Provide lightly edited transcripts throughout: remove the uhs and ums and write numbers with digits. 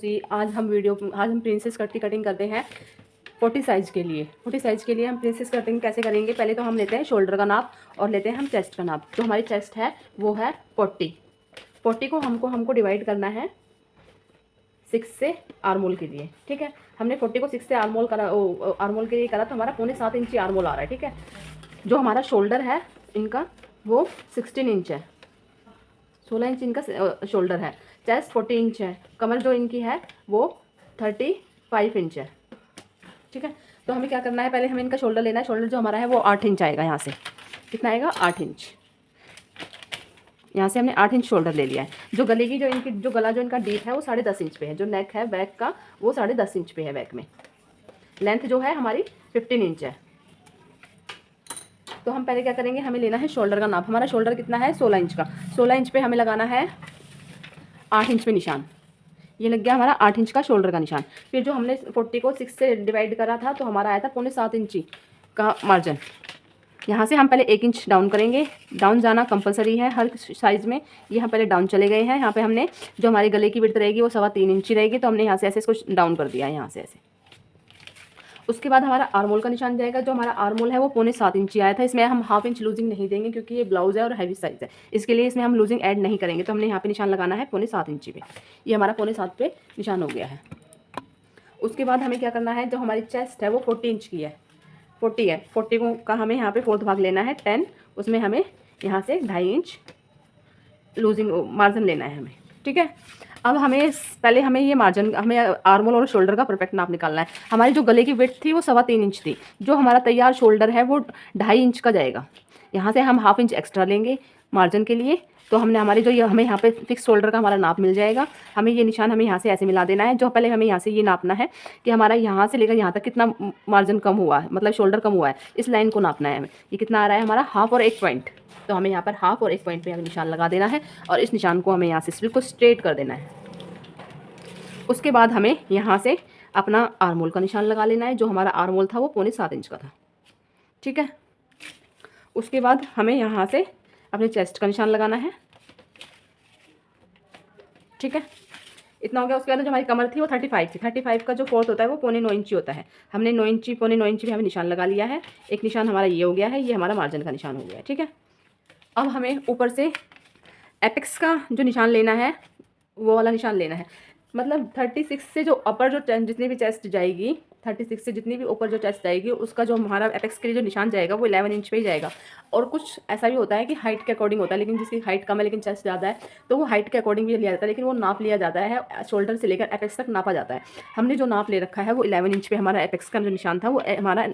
जी, आज हम princess cut की कटिंग करते हैं 40 साइज़ के लिए। 40 साइज़ के लिए हम प्रिंसेस कटिंग कैसे करेंगे, पहले तो हम लेते हैं शोल्डर का नाप और लेते हैं हम चेस्ट का नाप। जो हमारी चेस्ट है वो है 40 को हमको डिवाइड करना है 6 से आर्मोल के लिए। ठीक है, हमने 40 को 6 से आर्मोल के लिए करा तो हमारा 6.25 इंची आर्मोल आ रहा है। ठीक है, जो हमारा शोल्डर है इनका वो 16 इंच है, 16 इंच इनका शोल्डर है। चेस्ट 40 इंच है, कमर जो इनकी है वो 35 इंच है। ठीक है, तो हमें क्या करना है, पहले हमें इनका शोल्डर लेना है। शोल्डर जो हमारा है वो 8 इंच आएगा। यहाँ से कितना आएगा, 8 इंच। यहाँ से हमने 8 इंच शोल्डर ले लिया है। जो गले की जो गला जो इनका डीप है वो 10.5 इंच पे है। जो नेक है बैक का वो 10.5 इंच पे है बैक में। लेंथ जो है हमारी 15 इंच है। तो हम पहले क्या करेंगे, हमें लेना है शोल्डर का नाप। हमारा शोल्डर कितना है, 16 इंच का। 16 इंच पे हमें लगाना है 8 इंच पे निशान। ये लग गया हमारा 8 इंच का शोल्डर का निशान। फिर जो हमने 40 को 6 से डिवाइड करा था तो हमारा आया था 6.25 इंची का मार्जिन। यहाँ से हम पहले 1 इंच डाउन करेंगे। डाउन जाना कंपलसरी है हर साइज़ में। ये हम पहले डाउन चले गए हैं। यहाँ पे हमने जो हमारे गले की विड्थ रहेगी वो 3.25 इंची रहेगी, तो हमने यहाँ से ऐसे इसको डाउन कर दिया है, यहाँ से ऐसे। उसके बाद हमारा आर्मोल का निशान जाएगा। जो हमारा आर्मोल है वो 6.25 इंची आया था। इसमें हम हाफ इंच लूजिंग नहीं देंगे क्योंकि ये ब्लाउज है और हैवी साइज़ है, इसके लिए इसमें हम लूजिंग ऐड नहीं करेंगे। तो हमने यहाँ पे निशान लगाना है 6.25 इंची पे। ये हमारा 6.25 पे निशान हो गया है। उसके बाद हमें क्या करना है, जो हमारी चेस्ट है वो 40 इंच की है, 40 है। 40 को का हमें यहाँ पे 4th भाग लेना है 10। उसमें हमें यहाँ से 2.5 इंच लूजिंग मार्जिन लेना है हमें। ठीक है, अब पहले हमें ये मार्जिन, हमें आर्मोल और शोल्डर का परफेक्ट नाप निकालना है। हमारी जो गले की विड्थ थी वो 3.25 इंच थी। जो हमारा तैयार शोल्डर है वो 2.5 इंच का जाएगा। यहाँ से हम हाफ इंच एक्स्ट्रा लेंगे मार्जिन के लिए। तो हमने हमारे जो ये हमें यहाँ पे फिक्स शोल्डर का हमारा नाप मिल जाएगा। हमें ये निशान हमें यहाँ से ऐसे मिला देना है। जो पहले हमें यहाँ से ये नापना है कि हमारा यहाँ से लेकर यहाँ तक कितना मार्जिन कम हुआ है, मतलब शोल्डर कम हुआ है। इस लाइन को नापना है हमें। ये कितना आ रहा है हमारा, हाफ और 1 पॉइंट। तो हमें यहाँ पर हाफ और 1 पॉइंट पे निशान लगा देना है और इस निशान को हमें यहाँ से बिल्कुल स्ट्रेट कर देना है। उसके बाद हमें यहाँ से अपना आर्मोल का निशान लगा लेना है। जो हमारा आर्मोल था वो 6.25 इंच का था। ठीक है, उसके बाद हमें यहाँ से अपने चेस्ट का निशान लगाना है। ठीक है, इतना हो गया। उसके बाद जो हमारी कमर थी वो 35 थी। 35 का जो 4th होता है वो 9.25 इंची होता है। हमने 9 इंची 9.25 इंची पे हमें निशान लगा लिया है। एक निशान हमारा ये हो गया है, ये हमारा मार्जिन का निशान हो गया है। ठीक है, अब हमें ऊपर से एपेक्स का जो निशान लेना है वो वाला निशान लेना है। मतलब 36 से जो अपर जो जितनी भी चेस्ट जाएगी, 36 से जितनी भी ऊपर जो चेस्ट जाएगी उसका जो हमारा एपेक्स के लिए जो निशान जाएगा वो 11 इंच पे ही जाएगा। और कुछ ऐसा भी होता है कि हाइट के अकॉर्डिंग होता है, लेकिन जिसकी हाइट कम है लेकिन चेस्ट ज़्यादा है तो वो हाइट के अकॉर्डिंग भी लिया जाता है, लेकिन वो नाप लिया जाता है शोल्डर से लेकर एपेक्स तक नापा जाता है। हमने जो नाप ले रखा है वो 11 इंच पे हमारा एपेक्स का जो निशान था वो हमारा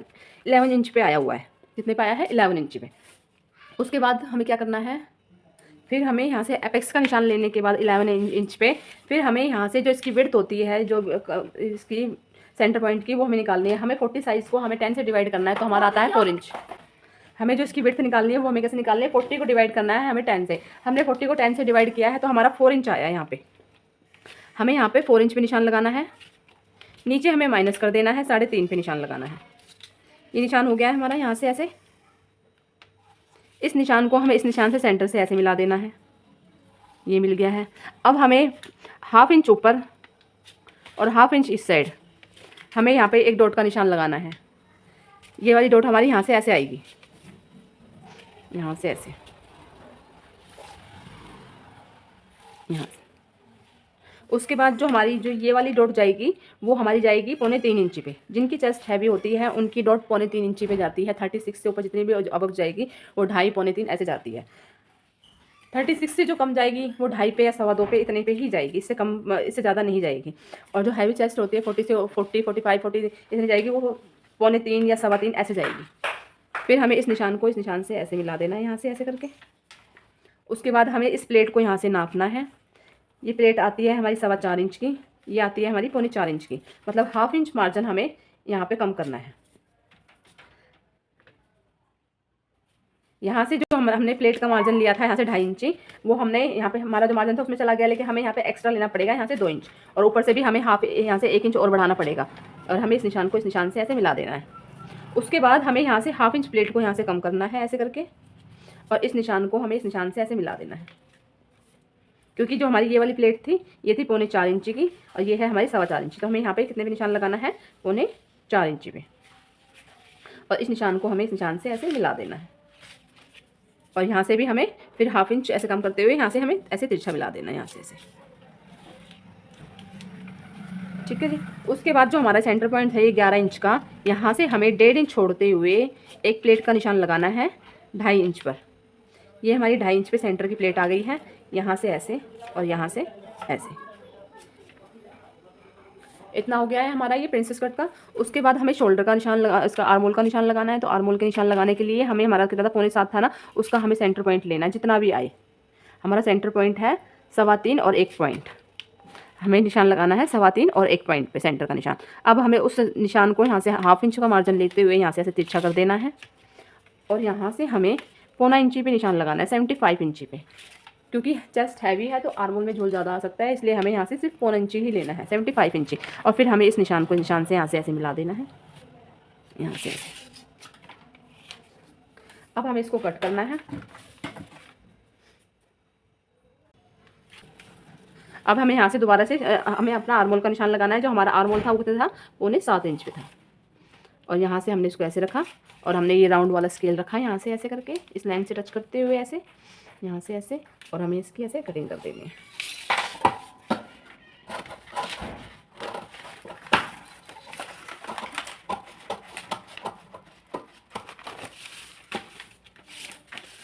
11 इंच पे आया हुआ है। कितने पे आया है, 11 इंच पे। उसके बाद हमें क्या करना है, फिर हमें यहाँ से एपेक्स का निशान लेने के बाद 11 इंच पे फिर हमें यहाँ से जो इसकी विड्थ होती है, जो इसकी सेंटर पॉइंट की, वो हमें निकालनी है। हमें 40 साइज़ को हमें 10 से डिवाइड करना है तो हमारा आता है 4 इंच। हमें जो इसकी विड्थ निकालनी है वो हमें कैसे निकालनी है, 40 को डिवाइड करना है हमें 10 से। हमने 40 को 10 से डिवाइड किया है तो हमारा 4 इंच आया है। यहाँ पे हमें यहाँ पे 4 इंच पे निशान लगाना है। नीचे हमें माइनस कर देना है, 3.5 पे निशान लगाना है। ये निशान हो गया है हमारा। यहाँ से ऐसे इस निशान को हमें इस निशान से सेंटर से ऐसे मिला देना है। ये मिल गया है। अब हमें हाफ इंच ऊपर और हाफ इंच इस साइड हमें यहाँ पे एक डॉट का निशान लगाना है। ये वाली डॉट हमारी यहाँ से ऐसे आएगी, यहाँ से ऐसे, यहाँ से। उसके बाद जो हमारी जो ये वाली डॉट जाएगी वो हमारी जाएगी 3.25 इंची पे। जिनकी चेस्ट हैवी होती है उनकी डॉट 3.25 इंची पे जाती है। 36 से ऊपर जितनी भी अबक जाएगी वो 2.5 3.25 ऐसे जाती है। 36 से जो कम जाएगी वो 2.5 पे या 2.25 पे, इतने पे ही जाएगी, इससे कम, इससे ज़्यादा नहीं जाएगी। और जो हैवी चेस्ट होती है 40 से 45 40 इतनी जाएगी, वो 3.25 या 3.25 ऐसे जाएगी। फिर हमें इस निशान को इस निशान से ऐसे मिला देना है, यहाँ से ऐसे करके। उसके बाद हमें इस प्लेट को यहाँ से नापना है। ये प्लेट आती है हमारी 4.25 इंच की, ये आती है हमारी 4.25 इंच की। मतलब हाफ इंच मार्जिन हमें यहाँ पे कम करना है। यहाँ से जो हमने प्लेट का मार्जिन लिया था यहाँ से 2.5 इंची, वो हमने यहाँ पे हमारा जो मार्जिन था उसमें चला गया, लेकिन हमें यहाँ पे एक्स्ट्रा लेना पड़ेगा यहाँ से 2 इंच। और ऊपर से भी हमें हाफ यहाँ से 1 इंच और बढ़ाना पड़ेगा और हमें इस निशान को इस निशान से ऐसे मिला देना है। उसके बाद हमें यहाँ से हाफ इंच प्लेट को यहाँ से कम करना है ऐसे करके, और इस निशान को हमें इस निशान से ऐसे मिला देना है। क्योंकि जो हमारी ये वाली प्लेट थी ये थी 4.25 इंची की और ये है हमारी 4.25 इंची। तो हमें यहाँ पे कितने पे निशान लगाना है, 4.25 इंची पे। और इस निशान को हमें इस निशान से ऐसे मिला देना है और यहाँ से भी हमें फिर 1/2 इंच ऐसे कम करते हुए यहाँ से हमें ऐसे तिरछा मिला देना है यहाँ से ऐसे। ठीक है जी। उसके बाद जो हमारा सेंटर पॉइंट है ये 11 इंच का, यहाँ से हमें 1.5 इंच छोड़ते हुए एक प्लेट का निशान लगाना है 2.5 इंच पर। ये हमारी 2.5 इंच पे सेंटर की प्लेट आ गई है, यहाँ से ऐसे और यहाँ से ऐसे। इतना हो गया है हमारा ये प्रिंसेस कट का। उसके बाद हमें शोल्डर का निशान लगा, इसका आर्मोल का निशान लगाना है। तो आर्मोल के निशान लगाने के लिए हमें, हमारा कितना था 7.25 था ना, उसका हमें सेंटर पॉइंट लेना है जितना भी आए। हमारा सेंटर पॉइंट है 3.25 और 1 पॉइंट। हमें निशान लगाना है 3.25 और 1 पॉइंट पे सेंटर का निशान। अब हमें उस निशान को यहाँ से 1/2 इंच का मार्जिन लेते हुए यहाँ से ऐसे तिरछा कर देना है और यहाँ से हमें 0.25 इंची पे निशान लगाना है 75 इंची पे। क्योंकि चेस्ट हैवी है तो आर्मोल में झोल ज़्यादा आ सकता है, इसलिए हमें यहाँ से सिर्फ 0.25 इंची ही लेना है, 75 इंची। और फिर हमें इस निशान को निशान से यहाँ से ऐसे मिला देना है, यहाँ से ऐसे। अब हमें इसको कट करना है। अब हमें यहाँ से दोबारा से हमें अपना आर्मोल का निशान लगाना है। जो हमारा आर्मोल था वो कितना था, 7.25 इंच पे था। और यहाँ से हमने इसको ऐसे रखा और हमने ये राउंड वाला स्केल रखा यहाँ से ऐसे करके, इस लाइन से टच करते हुए ऐसे, यहाँ से ऐसे, और हमें इसकी ऐसे कटिंग कर देनी है।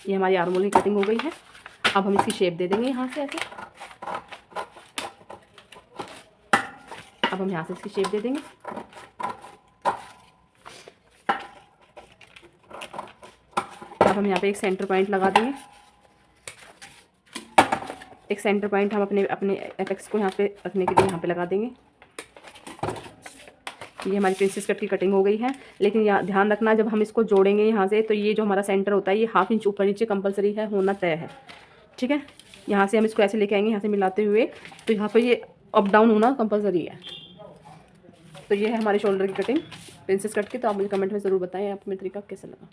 ये हमारी आर्मोल की कटिंग हो गई है। अब हम इसकी शेप दे देंगे यहाँ से ऐसे। अब हम यहाँ से इसकी शेप दे देंगे। अब हम यहाँ पे एक सेंटर पॉइंट लगा देंगे। एक सेंटर पॉइंट हम अपने एपेक्स को यहाँ पे रखने के लिए यहाँ पे लगा देंगे। ये हमारी प्रिंसेस कट की कटिंग हो गई है। लेकिन यहाँ ध्यान रखना, जब हम इसको जोड़ेंगे यहाँ से, तो ये जो हमारा सेंटर होता है ये 1/2 इंच ऊपर नीचे कंपलसरी है, होना तय है। ठीक है। यहाँ से हम इसको ऐसे लेके आएंगे, यहाँ से मिलाते हुए, तो यहाँ पर ये अप डाउन होना कंपलसरी है। तो ये है हमारे शोल्डर की कटिंग प्रिंसेस कट की। तो आप मुझे कमेंट में ज़रूर बताएं आपको मेरा तरीका कैसा लगा।